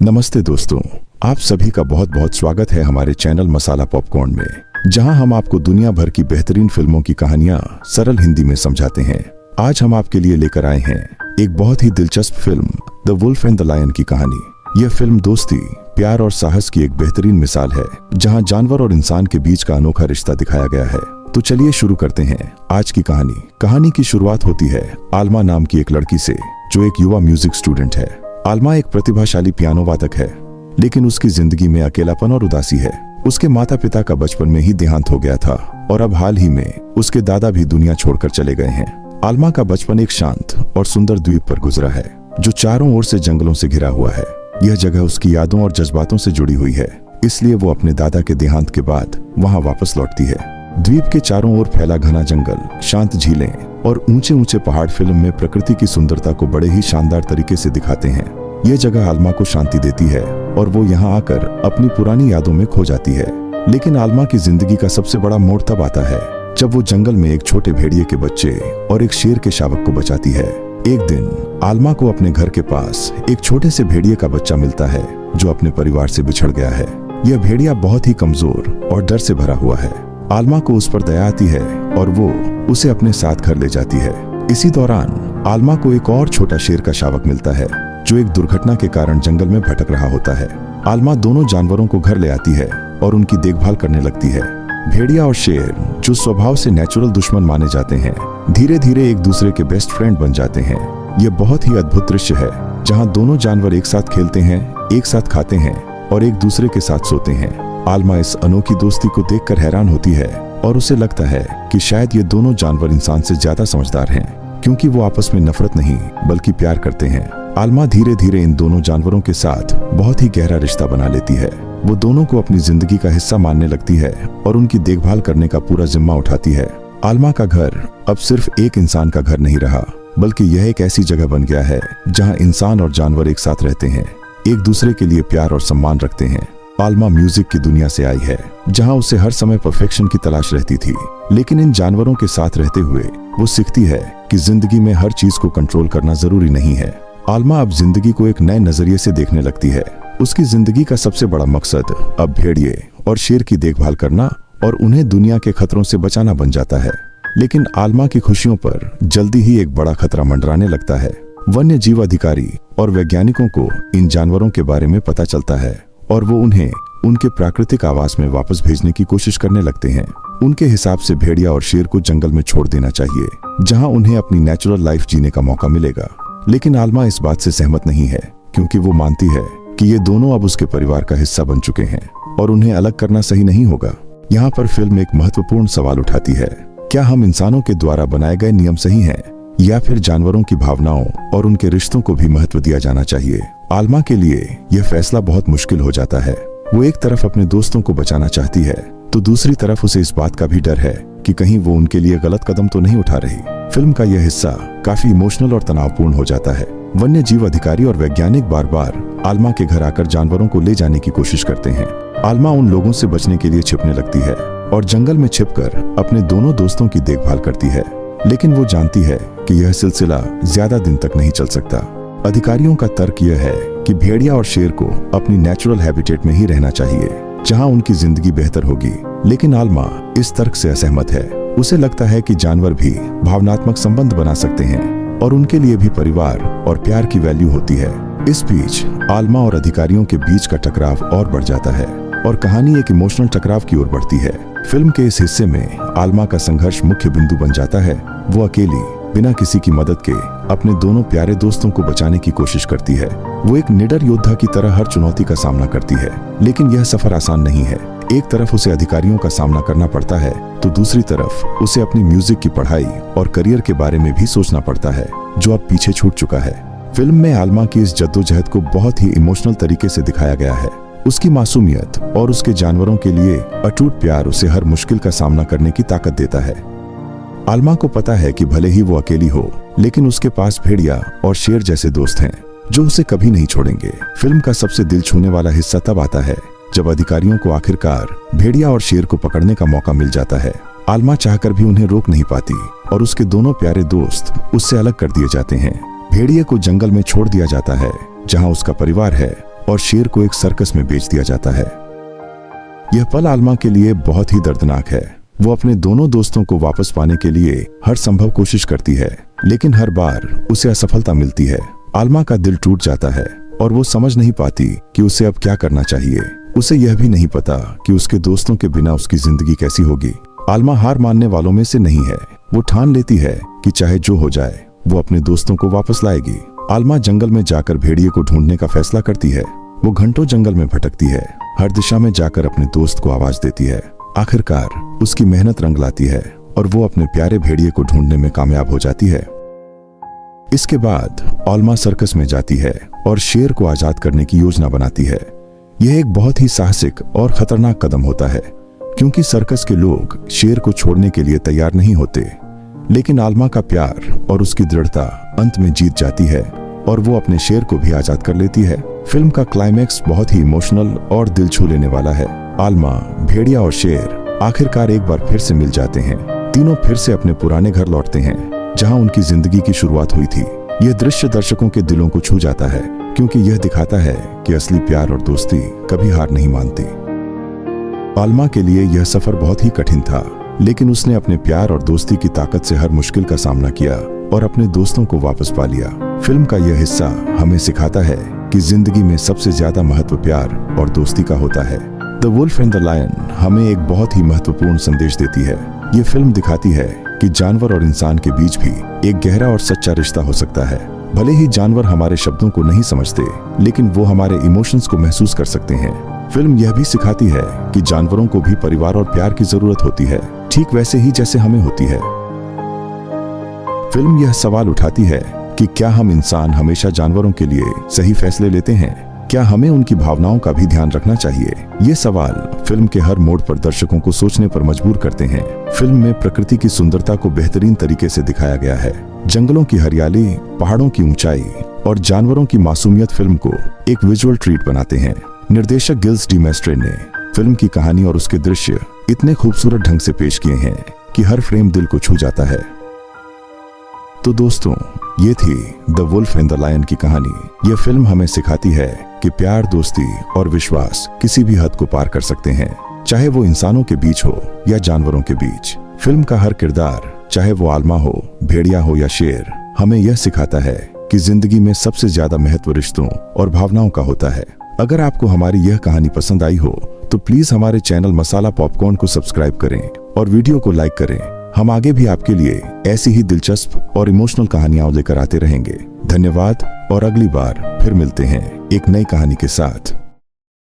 नमस्ते दोस्तों, आप सभी का बहुत बहुत स्वागत है हमारे चैनल मसाला पॉपकॉर्न में, जहां हम आपको दुनिया भर की बेहतरीन फिल्मों की कहानियां सरल हिंदी में समझाते हैं। आज हम आपके लिए लेकर आए हैं एक बहुत ही दिलचस्प film the wolf and the lion की कहानी। यह फिल्म दोस्ती, प्यार और साहस की एक बेहतरीन मिसाल है, जहाँ जानवर और इंसान के बीच का अनोखा रिश्ता दिखाया गया है। तो चलिए शुरू करते हैं आज की कहानी। कहानी की शुरुआत होती है आल्मा नाम की एक लड़की से, जो एक युवा म्यूजिक स्टूडेंट है। आल्मा एक प्रतिभाशाली पियानो वादक है, लेकिन उसकी जिंदगी में अकेलापन और उदासी है। उसके माता पिता का बचपन में ही देहांत हो गया था और अब हाल ही में उसके दादा भी दुनिया छोड़कर चले गए हैं। आल्मा का बचपन एक शांत और सुंदर द्वीप पर गुजरा है, जो चारों ओर से जंगलों से घिरा हुआ है। यह जगह उसकी यादों और जज्बातों से जुड़ी हुई है, इसलिए वो अपने दादा के देहांत के बाद वहाँ वापस लौटती है। द्वीप के चारों ओर फैला घना जंगल, शांत झीलें और ऊंचे ऊंचे पहाड़ फिल्म में प्रकृति की सुंदरता को बड़े ही शानदार तरीके से दिखाते हैं। यह जगह आल्मा को शांति देती है और वो यहाँ आकर अपनी पुरानी यादों में खो जाती है। लेकिन आल्मा की जिंदगी का सबसे बड़ा मोड़ तब आता है जब वो जंगल में एक छोटे भेड़िए के बच्चे और एक शेर के शावक को बचाती है। एक दिन आल्मा को अपने घर के पास एक छोटे से भेड़िए का बच्चा मिलता है, जो अपने परिवार से बिछड़ गया है। यह भेड़िया बहुत ही कमजोर और डर से भरा हुआ है। आल्मा को उस पर दया आती है और वो उसे अपने साथ घर ले जाती है। इसी दौरान आल्मा को एक और छोटा शेर का शावक मिलता है, जो एक दुर्घटना के कारण जंगल में भटक रहा होता है। आल्मा दोनों जानवरों को घर ले आती है और उनकी देखभाल करने लगती है। भेड़िया और शेर, जो स्वभाव से नेचुरल दुश्मन माने जाते हैं, धीरे धीरे एक दूसरे के बेस्ट फ्रेंड बन जाते हैं। यह बहुत ही अद्भुत दृश्य है, जहाँ दोनों जानवर एक साथ खेलते हैं, एक साथ खाते हैं और एक दूसरे के साथ सोते हैं। आल्मा इस अनोखी दोस्ती को देखकर हैरान होती है और उसे लगता है कि शायद ये दोनों जानवर इंसान से ज्यादा समझदार हैं, क्योंकि वो आपस में नफरत नहीं बल्कि प्यार करते हैं। आल्मा धीरे धीरे इन दोनों जानवरों के साथ बहुत ही गहरा रिश्ता बना लेती है। वो दोनों को अपनी जिंदगी का हिस्सा मानने लगती है और उनकी देखभाल करने का पूरा जिम्मा उठाती है। आल्मा का घर अब सिर्फ एक इंसान का घर नहीं रहा, बल्कि यह एक ऐसी जगह बन गया है जहाँ इंसान और जानवर एक साथ रहते हैं, एक दूसरे के लिए प्यार और सम्मान रखते हैं। आल्मा म्यूजिक की दुनिया से आई है, जहां उसे हर समय परफेक्शन की तलाश रहती थी, लेकिन इन जानवरों के साथ रहते हुए वो सीखती है कि जिंदगी में हर चीज को कंट्रोल करना जरूरी नहीं है। आल्मा अब जिंदगी को एक नए नजरिए से देखने लगती है। उसकी जिंदगी का सबसे बड़ा मकसद अब भेड़िए और शेर की देखभाल करना और उन्हें दुनिया के खतरों से बचाना बन जाता है। लेकिन आल्मा की खुशियों पर जल्दी ही एक बड़ा खतरा मंडराने लगता है। वन्य जीव अधिकारी और वैज्ञानिकों को इन जानवरों के बारे में पता चलता है और वो उन्हें उनके प्राकृतिक आवास में वापस भेजने की कोशिश करने लगते हैं। उनके हिसाब से भेड़िया और शेर को जंगल में छोड़ देना चाहिए, जहां उन्हें अपनी नेचुरल लाइफ जीने का मौका मिलेगा। लेकिन आल्मा इस बात से सहमत नहीं है, क्योंकि वो मानती है कि ये दोनों अब उसके परिवार का हिस्सा बन चुके हैं और उन्हें अलग करना सही नहीं होगा। यहाँ पर फिल्म एक महत्वपूर्ण सवाल उठाती है, क्या हम इंसानों के द्वारा बनाए गए नियम सही हैं, या फिर जानवरों की भावनाओं और उनके रिश्तों को भी महत्व दिया जाना चाहिए। आल्मा के लिए यह फैसला बहुत मुश्किल हो जाता है। वो एक तरफ अपने दोस्तों को बचाना चाहती है, तो दूसरी तरफ उसे इस बात का भी डर है कि कहीं वो उनके लिए गलत कदम तो नहीं उठा रही। फिल्म का यह हिस्सा काफी इमोशनल और तनावपूर्ण हो जाता है। वन्य जीव अधिकारी और वैज्ञानिक बार बार आल्मा के घर आकर जानवरों को ले जाने की कोशिश करते हैं। आल्मा उन लोगों से बचने के लिए छिपने लगती है और जंगल में छिपकर अपने दोनों दोस्तों की देखभाल करती है। लेकिन वो जानती है कि यह सिलसिला ज्यादा दिन तक नहीं चल सकता। अधिकारियों का तर्क यह है कि भेड़िया और शेर को अपनी नेचुरल हैबिटेट में ही रहना चाहिए, जहां उनकी जिंदगी बेहतर होगी। लेकिन आल्मा इस तर्क से असहमत है। उसे लगता है कि जानवर भी भावनात्मक संबंध बना सकते हैं और उनके लिए भी परिवार और प्यार की वैल्यू होती है। इस बीच आल्मा और अधिकारियों के बीच का टकराव और बढ़ जाता है और कहानी एक इमोशनल टकराव की ओर बढ़ती है। फिल्म के इस हिस्से में आल्मा का संघर्ष मुख्य बिंदु बन जाता है। वो अकेली, बिना किसी की मदद के, अपने दोनों प्यारे दोस्तों को बचाने की कोशिश करती है। वो एक निडर योद्धा की तरह हर चुनौती का सामना करती है, लेकिन यह सफर आसान नहीं है। एक तरफ उसे अधिकारियों का सामना करना पड़ता है, तो दूसरी तरफ उसे अपनी म्यूजिक की पढ़ाई और करियर के बारे में भी सोचना पड़ता है, जो अब पीछे छूट चुका है। फिल्म में आल्मा की इस जद्दोजहद को बहुत ही इमोशनल तरीके से दिखाया गया है। उसकी मासूमियत और उसके जानवरों के लिए अटूट प्यार उसे हर मुश्किल का सामना करने की ताकत देता है। आल्मा को पता है कि भले ही वो अकेली हो, लेकिन उसके पास भेड़िया और शेर जैसे दोस्त हैं, जो उसे कभी नहीं छोड़ेंगे। फिल्म का सबसे दिल छूने वाला हिस्सा तब आता है जब अधिकारियों को आखिरकार भेड़िया और शेर को पकड़ने का मौका मिल जाता है। आल्मा चाहकर भी उन्हें रोक नहीं पाती और उसके दोनों प्यारे दोस्त उससे अलग कर दिए जाते हैं। भेड़िए को जंगल में छोड़ दिया जाता है, जहां उसका परिवार है, और शेर को एक सर्कस में बेच दिया जाता है। यह पल आलमा के लिए बहुत ही दर्दनाक है। वो अपने दोनों दोस्तों को वापस पाने के लिए हर संभव कोशिश करती है, लेकिन हर बार उसे असफलता मिलती है। आलमा का दिल टूट जाता है और वो समझ नहीं पाती कि उसे अब क्या करना चाहिए। उसे यह भी नहीं पता कि उसके दोस्तों के बिना उसकी जिंदगी कैसी होगी। आलमा हार मानने वालों में से नहीं है। वो ठान लेती है कि चाहे जो हो जाए वो अपने दोस्तों को वापस लाएगी। आलमा जंगल में जाकर भेड़िए को ढूंढने का फैसला करती है। वो घंटों जंगल में भटकती है, हर दिशा में जाकर अपने दोस्त को आवाज देती है। आखिरकार उसकी मेहनत रंग लाती है और वो अपने प्यारे भेड़िए को ढूंढने में कामयाब हो जाती है। इसके बाद आलमा सर्कस में जाती है और शेर को आजाद करने की योजना बनाती है। यह एक बहुत ही साहसिक और खतरनाक कदम होता है, क्योंकि सर्कस के लोग शेर को छोड़ने के लिए तैयार नहीं होते। लेकिन आलमा का प्यार और उसकी दृढ़ता अंत में जीत जाती है और वो अपने शेर को भी आजाद कर लेती है। फिल्म का क्लाइमैक्स बहुत ही इमोशनल और दिल छू लेने वाला है। आलमा, भेड़िया और शेर आखिरकार एक बार फिर से मिल जाते हैं। तीनों फिर से अपने पुराने घर लौटते हैं, जहां उनकी जिंदगी की शुरुआत हुई थी। यह दृश्य दर्शकों के दिलों को छू जाता है, क्योंकि यह दिखाता है कि असली प्यार और दोस्ती कभी हार नहीं मानती। आलमा के लिए यह सफर बहुत ही कठिन था, लेकिन उसने अपने प्यार और दोस्ती की ताकत से हर मुश्किल का सामना किया और अपने दोस्तों को वापस पा लिया। फिल्म का यह हिस्सा हमें सिखाता है कि जिंदगी में सबसे ज्यादा महत्व प्यार और दोस्ती का होता है। The wolf and the lion हमें एक बहुत ही महत्वपूर्ण संदेश देती है। ये फिल्म दिखाती है कि जानवर और इंसान के बीच भी एक गहरा और सच्चा रिश्ता हो सकता है। भले ही जानवर हमारे शब्दों को नहीं समझते, लेकिन वो हमारे इमोशंस को महसूस कर सकते हैं। फिल्म यह भी सिखाती है कि जानवरों को भी परिवार और प्यार की जरूरत होती है, ठीक वैसे ही जैसे हमें होती है। फिल्म यह सवाल उठाती है कि क्या हम इंसान हमेशा जानवरों के लिए सही फैसले लेते हैं? क्या हमें उनकी भावनाओं का भी ध्यान रखना चाहिए? ये सवाल फिल्म के हर मोड़ पर दर्शकों को सोचने पर मजबूर करते हैं। फिल्म में प्रकृति की सुंदरता को बेहतरीन तरीके से दिखाया गया है। जंगलों की हरियाली, पहाड़ों की ऊंचाई और जानवरों की मासूमियत फिल्म को एक विजुअल ट्रीट बनाते हैं। निर्देशक गिल्स डी मैस्ट्रे ने फिल्म की कहानी और उसके दृश्य इतने खूबसूरत ढंग से पेश किए हैं कि हर फ्रेम दिल को छू जाता है। तो दोस्तों, ये थी the wolf and the lion की कहानी। यह फिल्म हमें सिखाती है कि प्यार, दोस्ती और विश्वास किसी भी हद को पार कर सकते हैं, चाहे वो इंसानों के बीच हो या जानवरों के बीच। फिल्म का हर किरदार, चाहे वो आलमा हो, भेड़िया हो या शेर, हमें यह सिखाता है कि जिंदगी में सबसे ज्यादा महत्व रिश्तों और भावनाओं का होता है। अगर आपको हमारी यह कहानी पसंद आई हो तो प्लीज हमारे चैनल मसाला पॉपकॉर्न को सब्सक्राइब करें और वीडियो को लाइक करें। हम आगे भी आपके लिए ऐसी ही दिलचस्प और इमोशनल कहानियां लेकर आते रहेंगे। धन्यवाद और अगली बार फिर मिलते हैं एक नई कहानी के साथ।